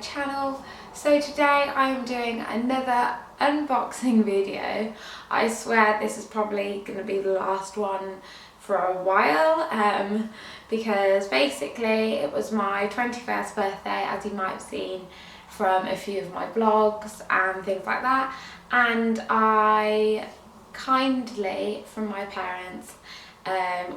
channel. So today I'm doing another unboxing video. I swear this is probably going to be the last one for a while because basically it was my 21st birthday, as you might have seen from a few of my vlogs and things like that, and I kindly from my parents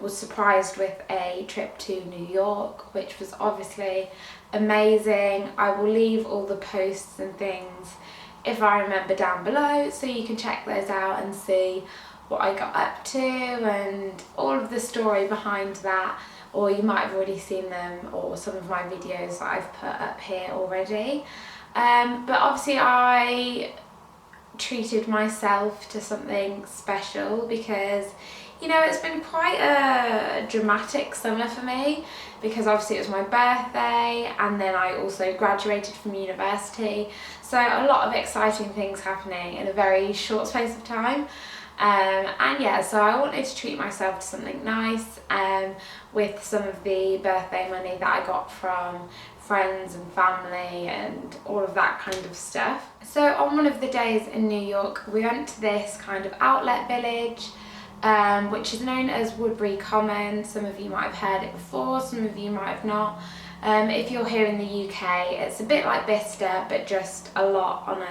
was surprised with a trip to New York, which was obviously amazing. I will leave all the posts and things, if I remember, down below, so you can check those out and see what I got up to and all of the story behind that, or you might have already seen them or some of my videos that I've put up here already. But obviously I treated myself to something special because, you know, it's been quite a dramatic summer for me, because obviously it was my birthday and then I also graduated from university, so a lot of exciting things happening in a very short space of time. And yeah, so I wanted to treat myself to something nice with some of the birthday money that I got from friends and family and all of that kind of stuff. So on one of the days in New York, we went to this kind of outlet village, which is known as Burberry Common. Some of you might have heard it before, some of you might have not. If you're here in the UK, it's a bit like Bicester, but just a lot on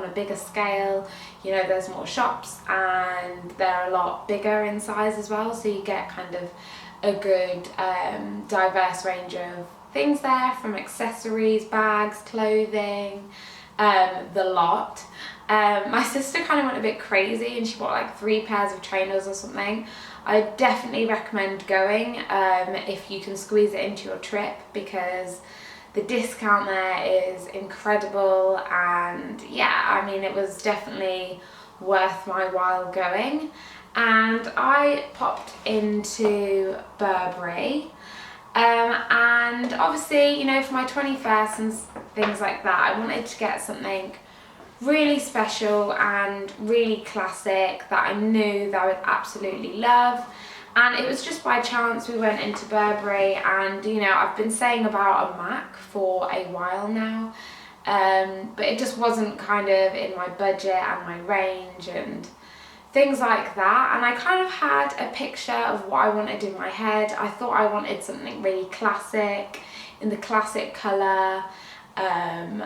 a bigger scale. You know, there's more shops and they're a lot bigger in size as well, so you get kind of a good diverse range of things there, from accessories, bags, clothing, the lot. My sister kind of went a bit crazy and she bought like 3 pairs of trainers or something. I definitely recommend going if you can squeeze it into your trip, because the discount there is incredible, and yeah, I mean, it was definitely worth my while going. And I popped into Burberry, and obviously, you know, for my 21st and things like that, I wanted to get something really special and really classic that I knew that I would absolutely love. And it was just by chance we went into Burberry, and you know, I've been saying about a MAC for a while now, but it just wasn't kind of in my budget and my range and things like that. And I kind of had a picture of what I wanted in my head. I thought I wanted something really classic in the classic colour, and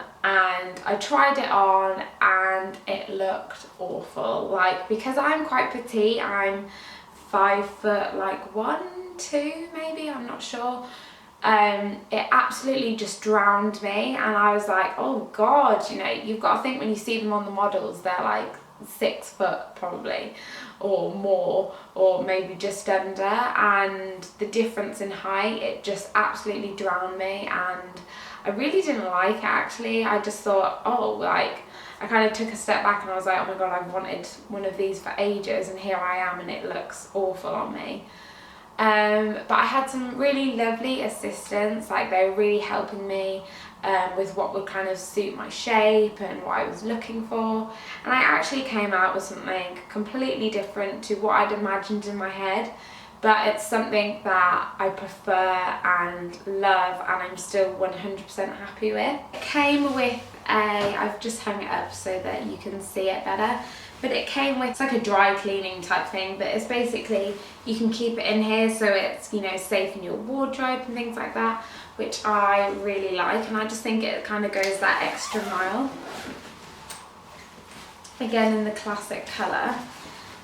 I tried it on and it looked awful. Like, because I'm quite petite, I'm 5 foot like 1, 2 maybe, I'm not sure. It absolutely just drowned me, and I was like, oh god, you know, you've got to think, when you see them on the models, they're like 6 foot probably, or more, or maybe just under, and the difference in height, it just absolutely drowned me, and I really didn't like it actually. I just thought, oh, like, I kind of took a step back and I was like, oh my god, I've wanted one of these for ages, and here I am and it looks awful on me. But I had some really lovely assistants, like they were really helping me with what would kind of suit my shape and what I was looking for, and I actually came out with something completely different to what I'd imagined in my head, but it's something that I prefer and love, and I'm still 100% happy with. It came with I've just hung it up so that you can see it better, but it came with, it's like a dry cleaning type thing, but it's basically, you can keep it in here so it's, you know, safe in your wardrobe and things like that, which I really like, and I just think it kind of goes that extra mile. Again, in the classic colour.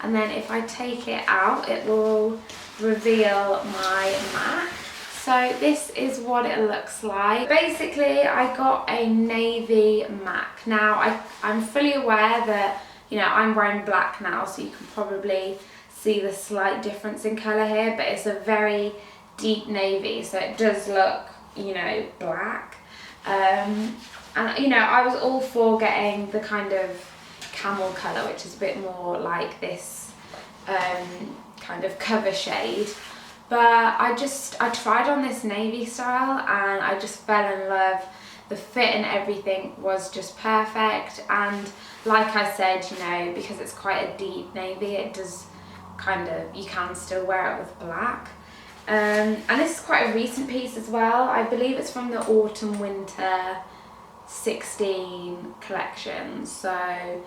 And then if I take it out, it will reveal my MAC. So this is what it looks like. Basically, I got a navy MAC. Now, I'm fully aware that, you know, I'm wearing black now, so you can probably see the slight difference in colour here, but it's a very deep navy, so it does look, you know, black. And, you know, I was all for getting the kind of camel colour, which is a bit more like this kind of cover shade, but I tried on this navy style and I just fell in love. The fit and everything was just perfect, and like I said, you know, because it's quite a deep navy, it does kind of, you can still wear it with black. And this is quite a recent piece as well. I believe it's from the autumn winter 16 collections. So,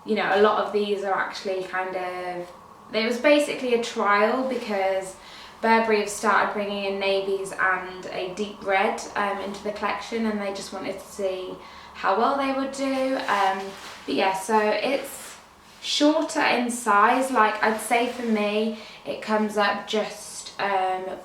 you know, a lot of these are actually kind of, it was basically a trial because Burberry have started bringing in navies and a deep red into the collection, and they just wanted to see how well they would do. But yeah, so it's shorter in size. Like, I'd say for me it comes up just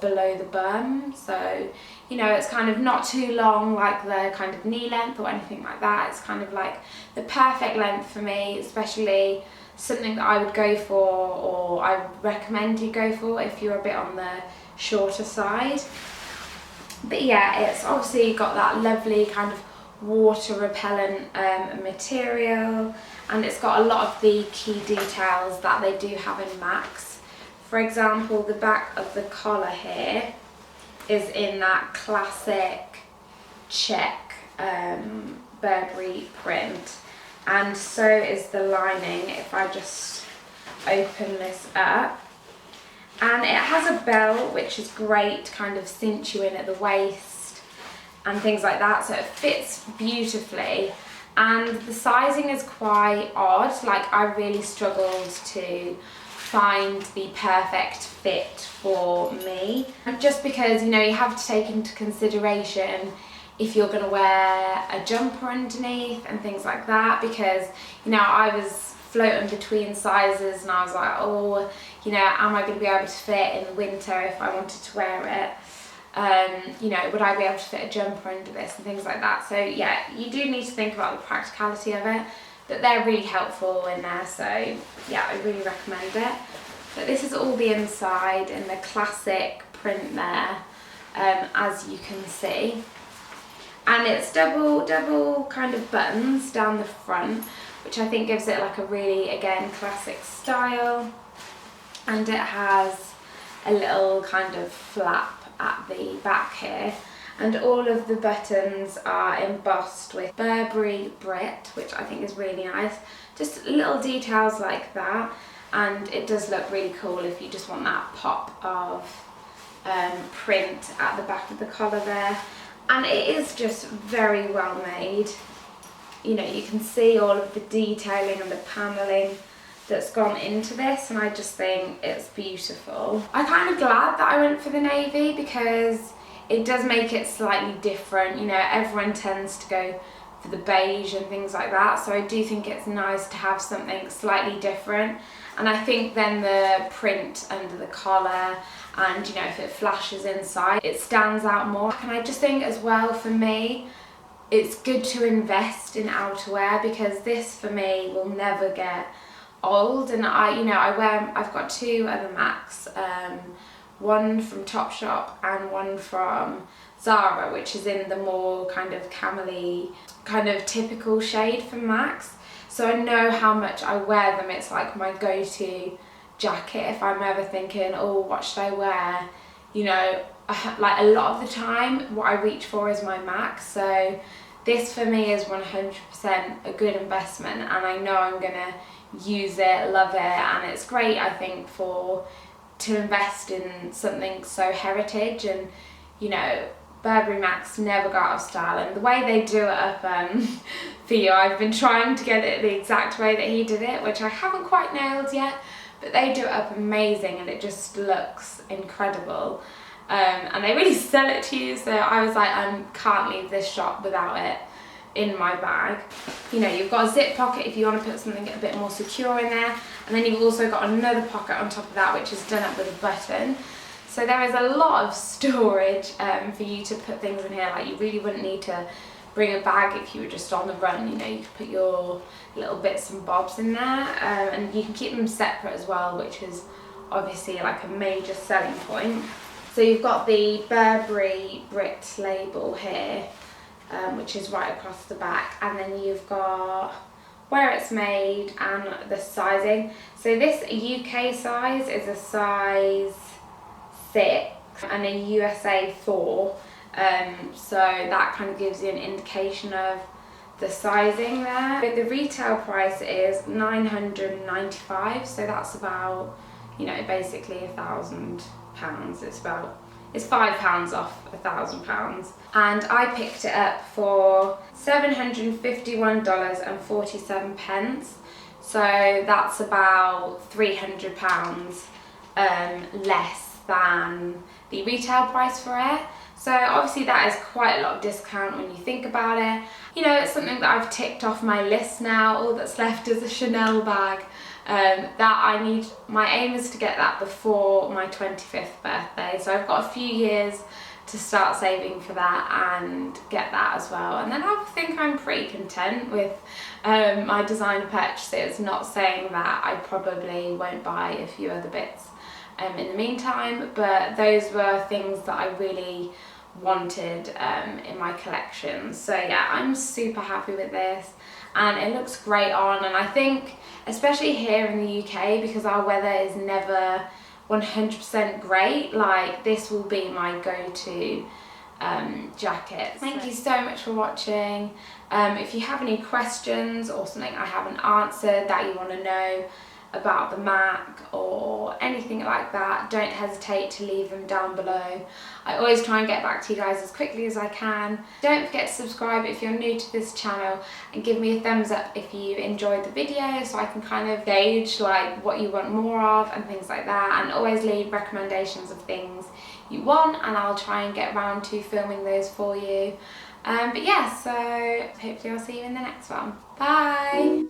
below the bum, so you know, it's kind of not too long like the kind of knee length or anything like that. It's kind of like the perfect length for me, especially something that I would go for, or I would recommend you go for if you're a bit on the shorter side. But yeah, it's obviously got that lovely kind of water repellent material, and it's got a lot of the key details that they do have in Max. For example, the back of the collar here is in that classic check Burberry print, and so is the lining. If I just open this up, and it has a belt which is great to kind of cinch you in at the waist and things like that, so it fits beautifully. And the sizing is quite odd. Like, I really struggled to find the perfect fit for me, just because, you know, you have to take into consideration if you're going to wear a jumper underneath and things like that, because, you know, I was floating between sizes and I was like, oh, you know, am I going to be able to fit in the winter if I wanted to wear it? You know, would I be able to fit a jumper under this and things like that? So yeah, you do need to think about the practicality of it, but they're really helpful in there, so yeah, I really recommend it. But this is all the inside in the classic print there, as you can see. And it's double kind of buttons down the front, which I think gives it like a really, again, classic style. And it has a little kind of flap at the back here, and all of the buttons are embossed with Burberry Brit, which I think is really nice. Just little details like that, and it does look really cool if you just want that pop of print at the back of the collar there. And it is just very well made. You know, you can see all of the detailing and the paneling that's gone into this, and I just think it's beautiful. I'm kind of glad that I went for the navy because it does make it slightly different. You know, everyone tends to go for the beige and things like that, so I do think it's nice to have something slightly different. And I think then the print under the collar, and you know, if it flashes inside, it stands out more. And I just think as well, for me, it's good to invest in outerwear, because this for me will never get old. And I've got two other Macs, one from Topshop and one from Zara, which is in the more kind of camely, kind of typical shade for Macs. So I know how much I wear them. It's like my go-to jacket if I'm ever thinking, oh, what should I wear? You know, like a lot of the time what I reach for is my Mac. So this for me is 100% a good investment, and I know I'm gonna use it, love it, and it's great, I think, to invest in something so heritage. And you know, Burberry Macs never go out of style, and the way they do it up for you, I've been trying to get it the exact way that he did it, which I haven't quite nailed yet, but they do it up amazing and it just looks incredible. And they really sell it to you, so I was like, I can't leave this shop without it in my bag. You know, you've got a zip pocket if you want to put something a bit more secure in there, and then you've also got another pocket on top of that which is done up with a button. So there is a lot of storage for you to put things in here. Like, you really wouldn't need to bring a bag if you were just on the run. You know, you could put your little bits and bobs in there, and you can keep them separate as well, which is obviously like a major selling point. So you've got the Burberry Brit label here, which is right across the back, and then you've got where it's made and the sizing. So this UK size is a size 6 and a USA 4, so that kind of gives you an indication of the sizing there. But the retail price is £995, so that's about, you know, basically £1,000. It's about It's £5 off £1,000, and I picked it up for $751.47. So that's about £300 less than the retail price for it. So obviously that is quite a lot of discount when you think about it. You know, it's something that I've ticked off my list now. All that's left is a Chanel bag. That I need, my aim is to get that before my 25th birthday. So I've got a few years to start saving for that and get that as well. And then I think I'm pretty content with my designer purchases, not saying that I probably won't buy a few other bits in the meantime, but those were things that I really wanted in my collection. So yeah, I'm super happy with this, and it looks great on. And I think especially here in the UK, because our weather is never 100% great, like this will be my go-to jacket. Thank you so much for watching. If you have any questions or something I haven't answered that you want to know about the MAC or anything like that, don't hesitate to leave them down below. I always try and get back to you guys as quickly as I can. Don't forget to subscribe if you're new to this channel, and give me a thumbs up if you enjoyed the video, so I can kind of gauge like what you want more of and things like that. And always leave recommendations of things you want, and I'll try and get around to filming those for you. But yeah, so hopefully I'll see you in the next one. Bye!